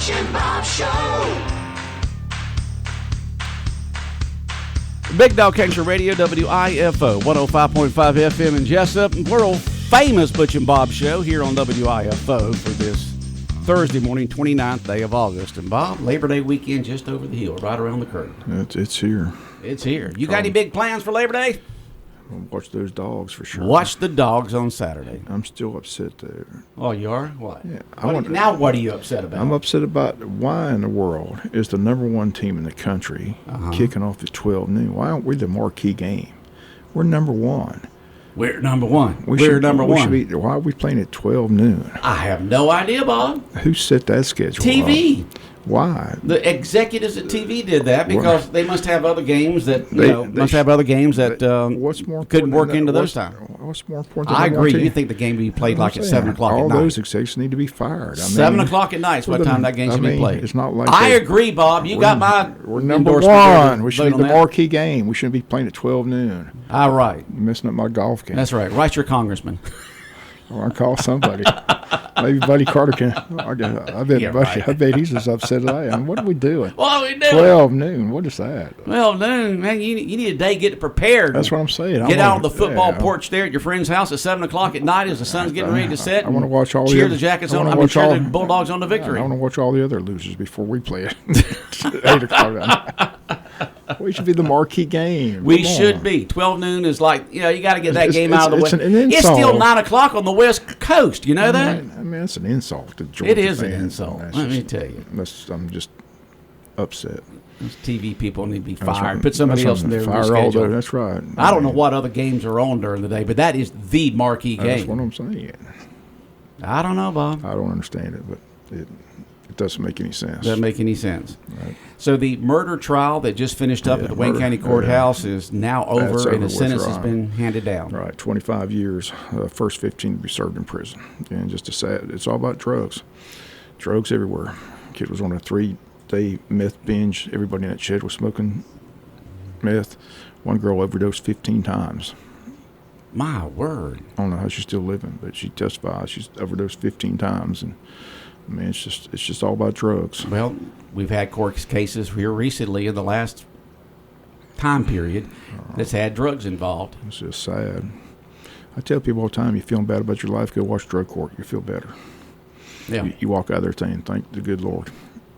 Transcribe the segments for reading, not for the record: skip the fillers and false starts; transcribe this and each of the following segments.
Butch and Bob Show. Big Dog Country Radio, WIFO, 105.5 FM in Jesup. World famous Butch and Bob Show here on WIFO for this Thursday morning, 29th day of August. And Bob, Labor Day weekend just over the hill, right around the curve. It's here. It's here. You got any big plans for Labor Day? Watch those dogs for sure. Watch the dogs on Saturday. I'm still upset there. Oh, you are? What? Yeah. Now what are you upset about? I'm upset about why in the world is the number one team in the country kicking off at 12 noon? Why aren't we the marquee game? We're number one. We're number one. We're number one. Why are we playing at 12 noon? I have no idea, Bob. Who set that schedule? TV. Why? The executives at TV did that because they must have other games that what's more couldn't work into those times. What's more important? I agree. You think the game be played like at 7 o'clock at night? All those executives need to be fired. 7 o'clock at night is what time that game should be played. It's not like I agree, Bob. You got my We're number one. We should be the marquee game. We shouldn't be playing at 12 noon. All right. You're messing up my golf game. That's right. Write your congressman. I'll call somebody. Maybe Buddy Carter can. I bet he's as upset as I am. What are we doing? What are we doing? 12 noon. What is that? 12 noon, man. You need a day to get prepared. That's what I'm saying. Get out on the football porch there at your friend's house at 7 o'clock at night as the sun's getting ready to set. I want to watch all cheer the Jackets on. Cheer the Bulldogs on the victory. I want to watch all the other losers before we play it. 8 o'clock. We should be the marquee game. We should be. 12 noon is like, you got to get that game out of the way. It's still 9 o'clock on the West Coast. You know that? I mean, it's an insult to Georgia. It is an insult. Let me tell you. I'm just upset. Those TV people need to be fired. Put somebody else in there. That's right. I don't know what other games are on during the day, but that is the marquee game. That's what I'm saying. I don't know, Bob. I don't understand it, but it doesn't make any sense. Doesn't make any sense. Right. So the murder trial that just finished up at the Wayne County Courthouse is now over, and the sentence has been handed down. Right, 25 years, first 15 to be served in prison. And just a sad, it's all about drugs. Drugs everywhere. Kid was on a 3-day meth binge. Everybody in that shed was smoking meth. One girl overdosed 15 times. My word. I don't know how she's still living, but she testified she's overdosed 15 times. And I mean, it's just all about drugs. Well, we've had court cases here recently in the last time period that's had drugs involved. It's just sad. I tell people all the time, you're feeling bad about your life, go watch drug court. You feel better. Yeah. You walk out there saying, thank the good Lord.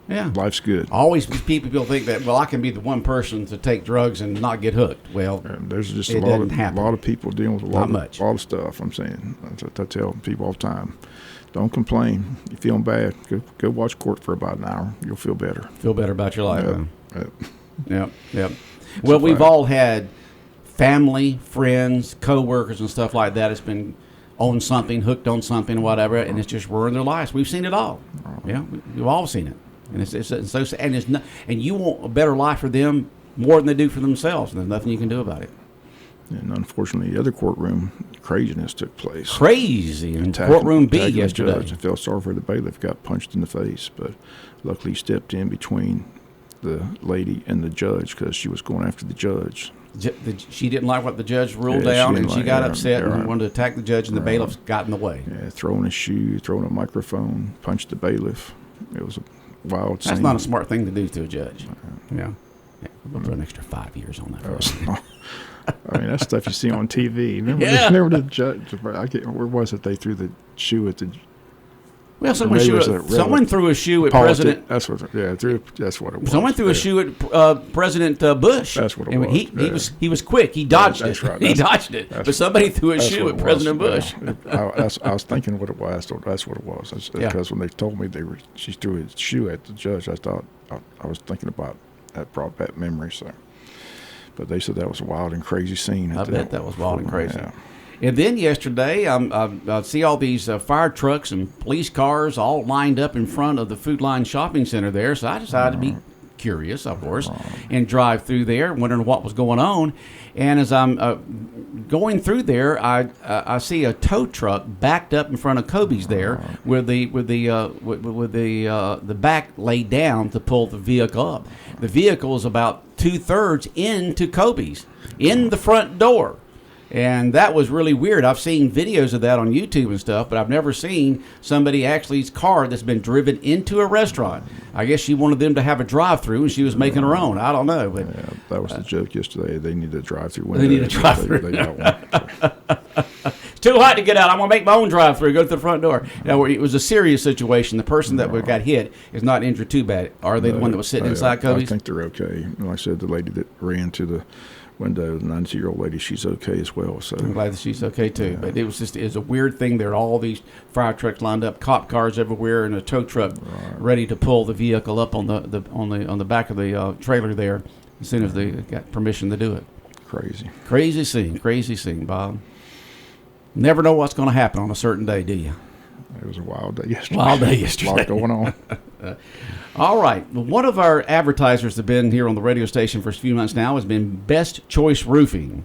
Yeah. Life's good. Always people think that, well, I can be the one person to take drugs and not get hooked. Well, there's just a lot of people dealing with a lot of stuff. I'm saying. I tell people all the time. Don't complain. You're feeling bad. Go watch court for about an hour. You'll feel better. Feel better about your life. Yep. It's well, we've all had family, friends, co-workers, and stuff like that. It's been on something, hooked on something, whatever, and it's just ruined their lives. We've seen it all. Yeah, we've all seen it, and it's so sad. And you want a better life for them more than they do for themselves, and there's nothing you can do about it. And unfortunately, the other courtroom craziness took place. Crazy in courtroom B yesterday. The judge. I felt sorry for the bailiff. Got punched in the face, but luckily he stepped in between the lady and the judge because she was going after the judge. She didn't like what the judge ruled down, and she got upset and wanted to attack the judge, and the bailiff got in the way. Yeah, throwing a shoe, throwing a microphone, punched the bailiff. It was a wild scene. That's not a smart thing to do to a judge. Yeah. We'll put an extra 5 years on that. I mean, that's stuff you see on TV. Remember the judge? Where was it? They threw the shoe at the. Well, someone threw a shoe at President. That's what. Yeah, that's what it was. Someone threw a shoe at President Bush. That's what it was. He was quick. He dodged it. That's right. He dodged it. But somebody threw a shoe at President Bush. I was thinking what it was. That's what it was. Because when they told me she threw a shoe at the judge, I thought I was thinking about that. Brought back memories. So. But they said that was a wild and crazy scene. I bet that was wild and crazy. Yeah. And then yesterday, I see all these fire trucks and police cars all lined up in front of the Food Line Shopping Center there. So I decided to be curious, of course, and drive through there, wondering what was going on. And as I'm going through there, I see a tow truck backed up in front of Kobe's there, with the back laid down to pull the vehicle up. The vehicle is about 2/3 into Kobe's, in the front door. And that was really weird. I've seen videos of that on YouTube and stuff, but I've never seen somebody actually's car that's been driven into a restaurant. I guess she wanted them to have a drive-through, and she was making her own. I don't know. But yeah, that was the joke yesterday. They needed a drive-through window. They need a drive-through. They got one. It's too hot to get out. I'm going to make my own drive-through. Go to the front door. Now, it was a serious situation. The person that got hit is not injured too bad. Are they the one that was sitting inside Kobe's? I think they're okay. Like I said, the lady that ran to the window, the 92-year-old lady, she's okay as well. So I'm glad that she's okay too. Yeah. But it was a weird thing. There are all these fire trucks lined up, cop cars everywhere, and a tow truck ready to pull the vehicle up on the back of the trailer there as soon as they got permission to do it. Crazy scene, Bob. Never know what's going to happen on a certain day, do you? It was a wild day yesterday. A lot going on. All right. Well, one of our advertisers that have been here on the radio station for a few months now has been Best Choice Roofing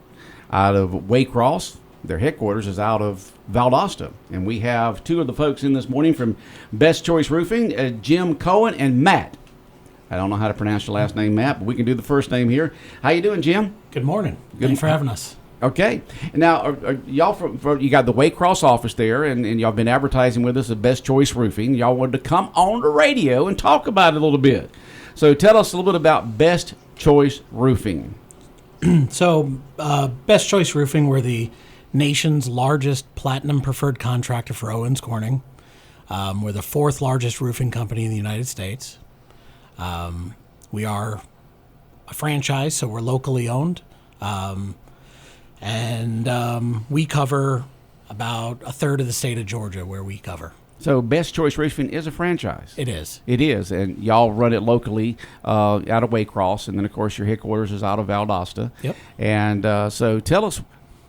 out of Waycross. Their headquarters is out of Valdosta. And we have two of the folks in this morning from Best Choice Roofing, Jim Cohen and Matt. I don't know how to pronounce your last name, Matt, but we can do the first name here. How you doing, Jim? Good morning. Thanks for having us. Okay. Now, are y'all you got the Waycross office there, and y'all been advertising with us at Best Choice Roofing. Y'all wanted to come on the radio and talk about it a little bit. So tell us a little bit about Best Choice Roofing. So, Best Choice Roofing, we're the nation's largest platinum preferred contractor for Owens Corning. We're the fourth largest roofing company in the United States. We are a franchise, so we're locally owned. And we cover about a third of the state of Georgia where we cover. So Best Choice Roofing is a franchise. It is. It is, and y'all run it locally out of Waycross, and then, of course, your headquarters is out of Valdosta. Yep. And so tell us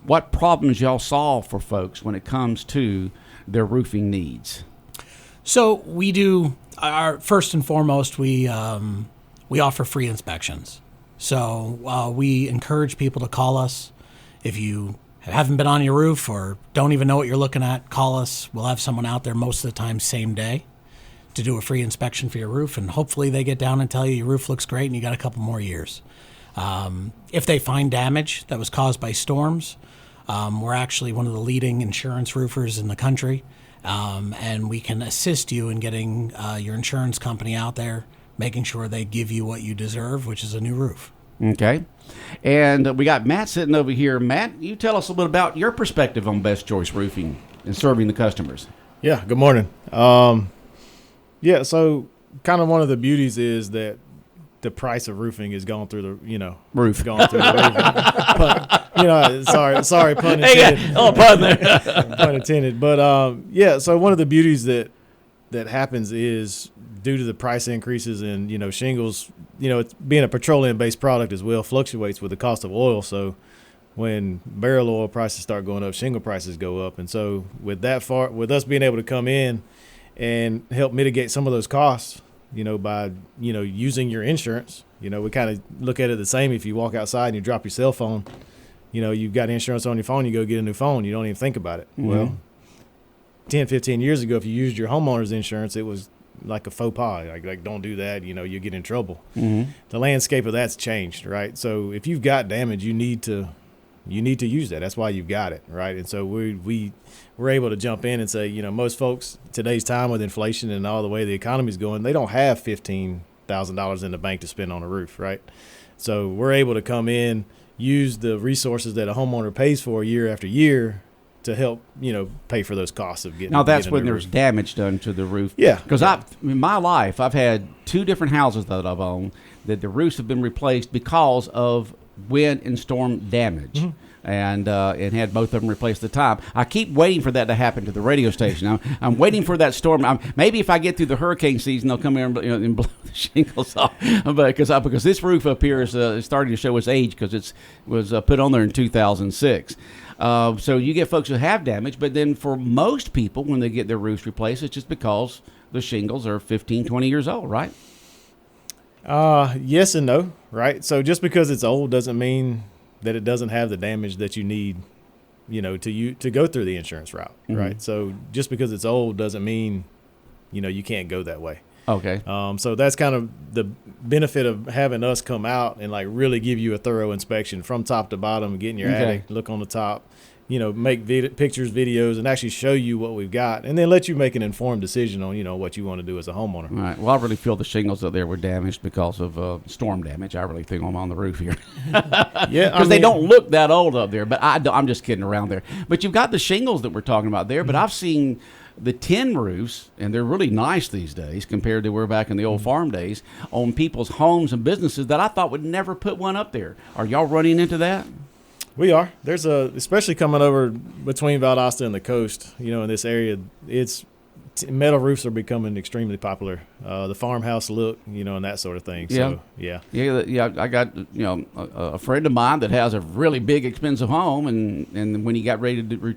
what problems y'all solve for folks when it comes to their roofing needs. So we do, first and foremost, we offer free inspections. So we encourage people to call us. If you haven't been on your roof or don't even know what you're looking at, call us. We'll have someone out there most of the time same day to do a free inspection for your roof, and hopefully they get down and tell you your roof looks great and you got a couple more years. If they find damage that was caused by storms, we're actually one of the leading insurance roofers in the country, and we can assist you in getting your insurance company out there, making sure they give you what you deserve, which is a new roof. Okay. And we got Matt sitting over here. Matt, you tell us a little bit about your perspective on Best Choice Roofing and serving the customers. Yeah, good morning. So kind of one of the beauties is that the price of roofing is going through the, roof. Going through the roof. Sorry, pun intended. Hey, pun there. Pun intended. But, so one of the beauties that happens is due to the price increases and, shingles, it's being a petroleum-based product as well, fluctuates with the cost of oil. So when barrel oil prices start going up, shingle prices go up. And so with us being able to come in and help mitigate some of those costs, by, using your insurance, we kind of look at it the same. If you walk outside and you drop your cell phone, you've got insurance on your phone, you go get a new phone, you don't even think about it. Mm-hmm. Well, 10, 15 years ago, if you used your homeowner's insurance, it was like a faux pas. Like don't do that, you get in trouble. Mm-hmm. The landscape of that's changed, right? So if you've got damage, you need to use that. That's why you've got it, right? And so we're able to jump in and say, most folks today's time with inflation and all the way the economy's going, they don't have $15,000 in the bank to spend on a roof, right? So we're able to come in, use the resources that a homeowner pays for year after year to help, pay for those costs of getting. Now that's when there's roof. Damage done to the roof. Yeah, because in my life I've had two different houses that I've owned that the roofs have been replaced because of wind and storm damage. Mm-hmm. And had both of them replaced at the time. I keep waiting for that to happen to the radio station. I'm waiting for that storm. Maybe if I get through the hurricane season, they'll come here and blow the shingles off. Because this roof up here is starting to show its age because it was put on there in 2006. So you get folks who have damage, but then for most people, when they get their roofs replaced, it's just because the shingles are 15, 20 years old, right? Yes and no, right? So just because it's old doesn't mean that it doesn't have the damage that you need, to go through the insurance route, mm-hmm. right? So just because it's old doesn't mean, you can't go that way. Okay. So that's kind of the benefit of having us come out and like really give you a thorough inspection from top to bottom, get in your Okay. attic, look on the top, make pictures, videos, and actually show you what we've got, and then let you make an informed decision on, what you want to do as a homeowner. All right. Well, I really feel the shingles up there were damaged because of storm damage. I really think I'm on the roof here. Yeah, Because they don't look that old up there, but I'm just kidding around there. But you've got the shingles that we're talking about there, but I've seen the tin roofs, and they're really nice these days compared to where back in the old farm days, on people's homes and businesses that I thought would never put one up there. Are y'all running into that? We are. There's especially coming over between Valdosta and the coast, in this area, metal roofs are becoming extremely popular. The farmhouse look, and that sort of thing. So, yeah. Yeah. I got, a friend of mine that has a really big, expensive home, and when he got ready to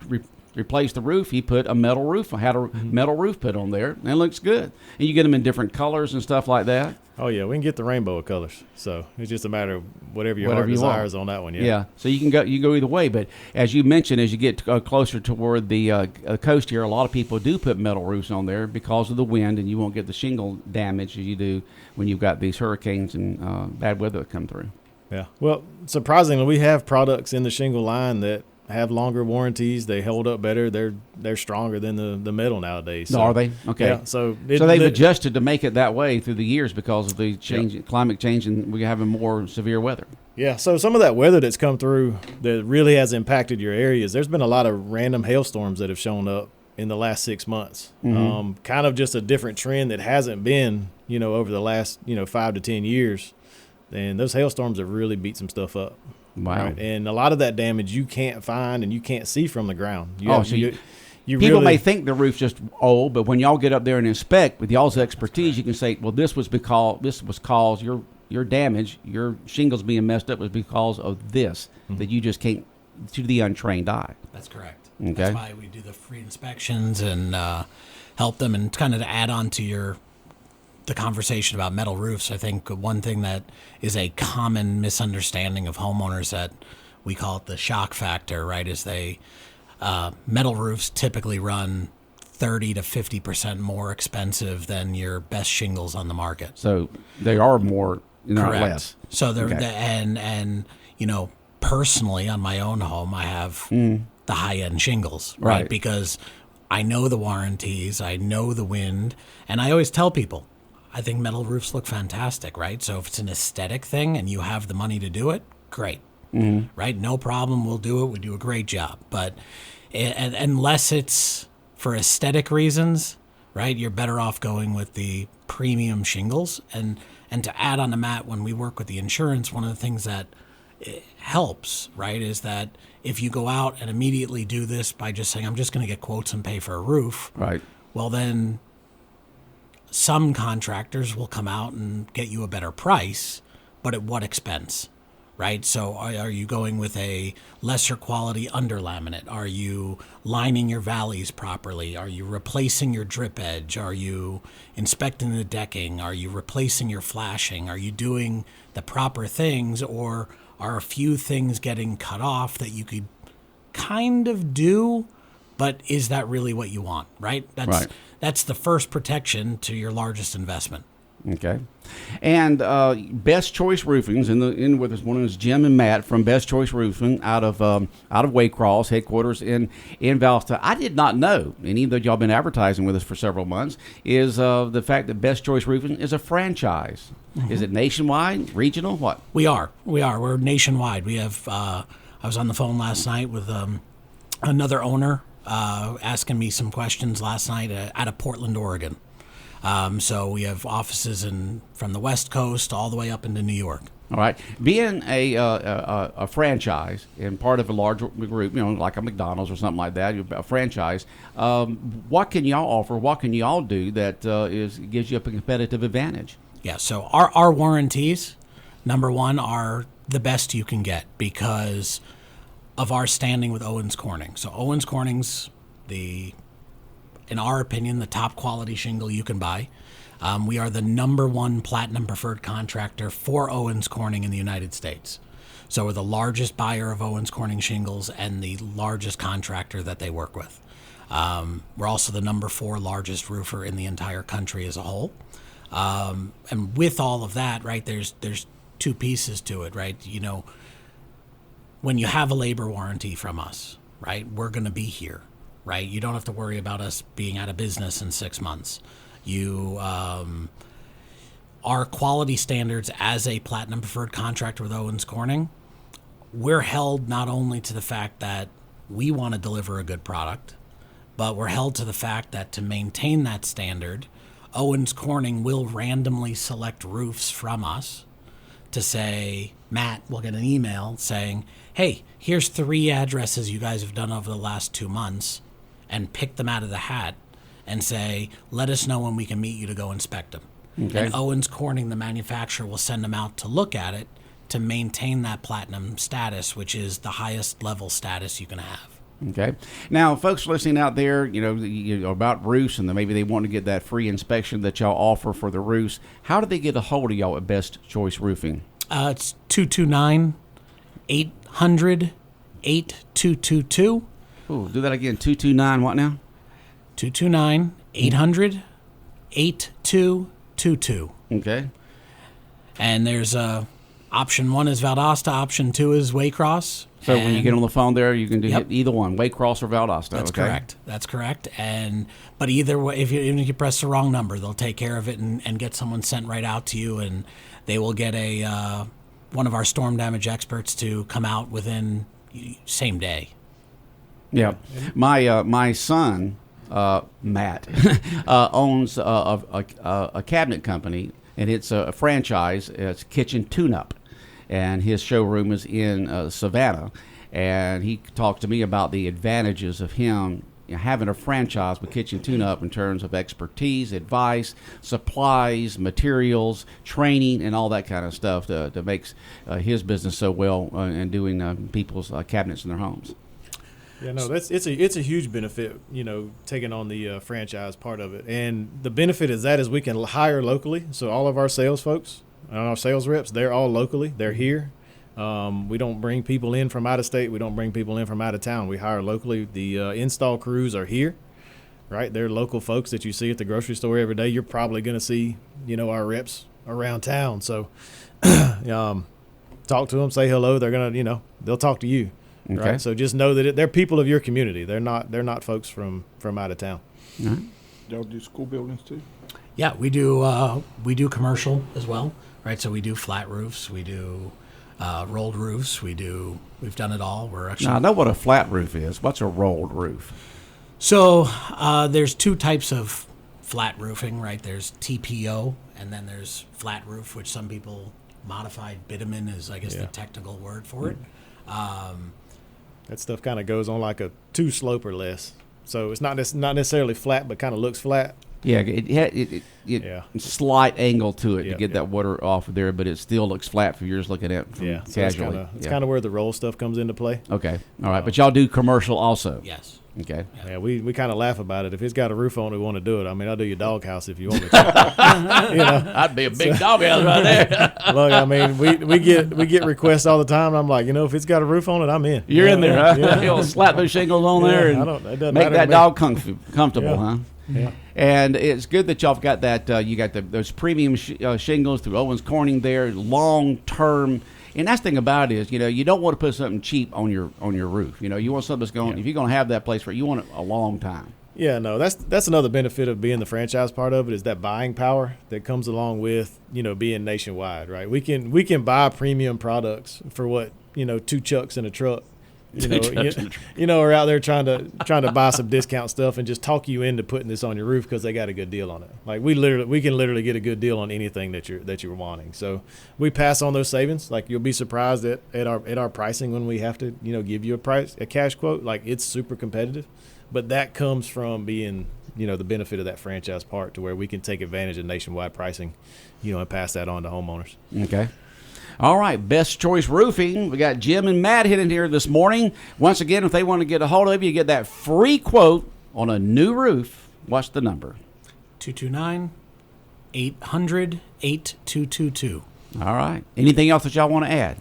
replace the roof, he put a metal roof. I had a metal roof put on there, and it looks good. And you get them in different colors and stuff like that. Oh yeah, we can get the rainbow of colors. So it's just a matter of whatever your heart you desires want. on that one. Yeah. So you can go either way. But as you mentioned, as you get closer toward the coast here, a lot of people do put metal roofs on there because of the wind, and you won't get the shingle damage as you do when you've got these hurricanes and bad weather that come through. Yeah. Well, surprisingly, we have products in the shingle line that have longer warranties. They hold up better. They're stronger than the metal nowadays. So, are they? Okay. Yeah, so they've adjusted to make it that way through the years because of the climate change, and we're having more severe weather. Yeah, so some of that weather that's come through that really has impacted your areas, there's been a lot of random hailstorms that have shown up in the last 6 months. Kind of just a different trend that hasn't been, over the last, 5 to 10 years. And those hailstorms have really beat some stuff up. Wow. Right? And a lot of that damage you can't find and you can't see from the ground. People really may think the roof's just old, but when y'all get up there and inspect with y'all's expertise, you can say, well, this was caused your damage, your shingles being messed up was because of this, that you just can't, to the untrained eye. That's correct. Okay. That's why we do the free inspections and help them. And kind of to add on to the conversation about metal roofs, I think one thing that is a common misunderstanding of homeowners, that we call it the shock factor, right, is metal roofs typically run 30 to 50% more expensive than your best shingles on the market. So they are more, not Correct. less. So they're Okay. and personally on my own home, I have the high end shingles, right? Because I know the warranties, I know the wind, and I always tell people, I think metal roofs look fantastic, right? So if it's an aesthetic thing and you have the money to do it, great, right? No problem, we'll do it. We do a great job. But unless it's for aesthetic reasons, right, you're better off going with the premium shingles. And to add on to Matt, when we work with the insurance, one of the things that helps, right, is that if you go out and immediately do this by just saying, I'm just going to get quotes and pay for a roof, Right. well, then some contractors will come out and get you a better price, but at what expense, right? So are you going with a lesser quality under laminate? Are you lining your valleys properly? Are you replacing your drip edge? Are you inspecting the decking? Are you replacing your flashing? Are you doing the proper things, or are a few things getting cut off that you could kind of do, but is that really what you want, right? That's the first protection to your largest investment. Okay. And Best Choice Roofing's in with us. One is Jim and Matt from Best Choice Roofing out of Waycross headquarters in Valdosta. I did not know, and even though y'all been advertising with us for several months, is the fact that Best Choice Roofing is a franchise. Is it nationwide, regional, what? We are. We're nationwide. We have. I was on the phone last night with another owner asking me some questions last night out of Portland, Oregon. So we have offices from the West Coast all the way up into New York. All right. Being a franchise and part of a larger group, like a McDonald's or something like that, a franchise, what can y'all offer? What can y'all do that gives you a competitive advantage? Yeah, so our warranties, number one, are the best you can get because of our standing with Owens Corning. So Owens Corning's in our opinion, the top quality shingle you can buy. We are the number one platinum preferred contractor for Owens Corning in the United States. So we're the largest buyer of Owens Corning shingles and the largest contractor that they work with. We're also the number 4 largest roofer in the entire country as a whole. And with all of that, right, there's two pieces to it, right? When you have a labor warranty from us, right, we're going to be here, right? You don't have to worry about us being out of business in 6 months. Our quality standards as a platinum preferred contractor with Owens Corning, we're held not only to the fact that we want to deliver a good product, but we're held to the fact that to maintain that standard, Owens Corning will randomly select roofs from us to say, Matt will get an email saying, hey, here's 3 addresses you guys have done over the last 2 months, and pick them out of the hat and say, let us know when we can meet you to go inspect them. Okay. And Owens Corning, the manufacturer, will send them out to look at it to maintain that platinum status, which is the highest level status you can have. Okay. Now, folks listening out there, about roofs, and maybe they want to get that free inspection that y'all offer for the roofs. How do they get a hold of y'all at Best Choice Roofing? It's 229-800-8222. Ooh, do that again. 229 what now? 229-800-8222. Okay. And there's option 1 is Valdosta, option 2 is Waycross. So when you get on the phone there, you can do Yep. either one, Waycross or Valdosta. That's okay? correct. That's correct. But either way, even if you press the wrong number, they'll take care of it and get someone sent right out to you, and they will get one of our storm damage experts to come out within same day. Yeah. My son, Matt, owns a cabinet company, and it's a franchise. It's Kitchen Tune-Up. And his showroom is in Savannah, and he talked to me about the advantages of him having a franchise with Kitchen Tune-Up in terms of expertise, advice, supplies, materials, training, and all that kind of stuff that makes his business so well in doing people's cabinets in their homes. Yeah, no, it's a huge benefit, taking on the franchise part of it. And the benefit is we can hire locally. So all of our sales folks and our sales reps, they're all locally. They're here. We don't bring people in from out of state. We don't bring people in from out of town. We hire locally. The install crews are here, right? They're local folks that you see at the grocery store every day. You're probably going to see, our reps around town. So talk to them, say hello. They're going to, they'll talk to you. Okay. Right? So just know that they're people of your community. They're not folks from out of town. Mm-hmm. Y'all do school buildings too? Yeah, we do commercial as well, right? So we do flat roofs, we do rolled roofs, we've done it all. Now, I know what a flat roof is. What's a rolled roof? So there's 2 types of flat roofing, right? There's TPO, and then there's flat roof, which some people modified bitumen is, I guess, the technical word for it. That stuff kind of goes on like a 2 slope or less. So it's not necessarily flat, but kind of looks flat. Yeah, slight angle to it to get that water off of there, but it still looks flat for yours looking at it from casually. It's kind of where the roll stuff comes into play. Okay, all right, but y'all do commercial also. Yes. Okay. Yeah, we kind of laugh about it. If it's got a roof on it, we want to do it. I mean, I'll do your doghouse if you want me to. I'd be a big doghouse right there. Look, I mean, we get requests all the time. And I'm like, if it's got a roof on it, I'm in. You're in there, huh? Yeah. You'll slap those shingles on there and it doesn't make matter that to me. dog comfortable, huh? Yeah. And it's good that y'all got that. You got those premium shingles through Owens Corning there, long term. And that's the thing about it is, you don't want to put something cheap on your roof. You want something that's going. If you're going to have that place for it, you want it a long time. Yeah, no, that's another benefit of being the franchise part of it is that buying power that comes along with being nationwide, right? We can buy premium products for what 2 chucks in a truck. Are out there trying to buy some discount stuff and just talk you into putting this on your roof because they got a good deal on it. Like we can literally get a good deal on anything that you're wanting. So we pass on those savings. Like you'll be surprised at our pricing when we have to give you a cash quote. Like it's super competitive, but that comes from being the benefit of that franchise part to where we can take advantage of nationwide pricing, and pass that on to homeowners. Okay. All right, Best Choice Roofing. We got Jim and Matt hitting here this morning. Once again, if they want to get a hold of you, get that free quote on a new roof. What's the number? 229-800-8222. All right. Anything else that y'all want to add?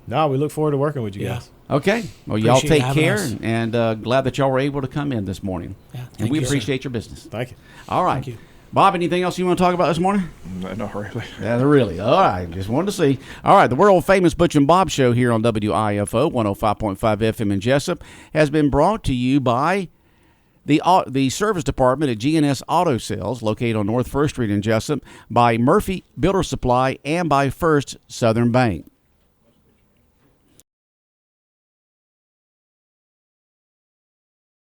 No, we look forward to working with you guys. Okay. Well, y'all Appreciate take having care, us. and glad that y'all were able to come in this morning. Yeah, And thank we you, sir. appreciate your business. Thank you. All right. Thank you. Bob, anything else you want to talk about this morning? No, not really. Yeah, really. All right. Just wanted to see. All right. The world famous Butch and Bob show here on WIFO 105.5 FM in Jesup has been brought to you by the service department at G&S Auto Sales, located on North 1st Street in Jesup, by Murphy Builder Supply, and by First Southern Bank.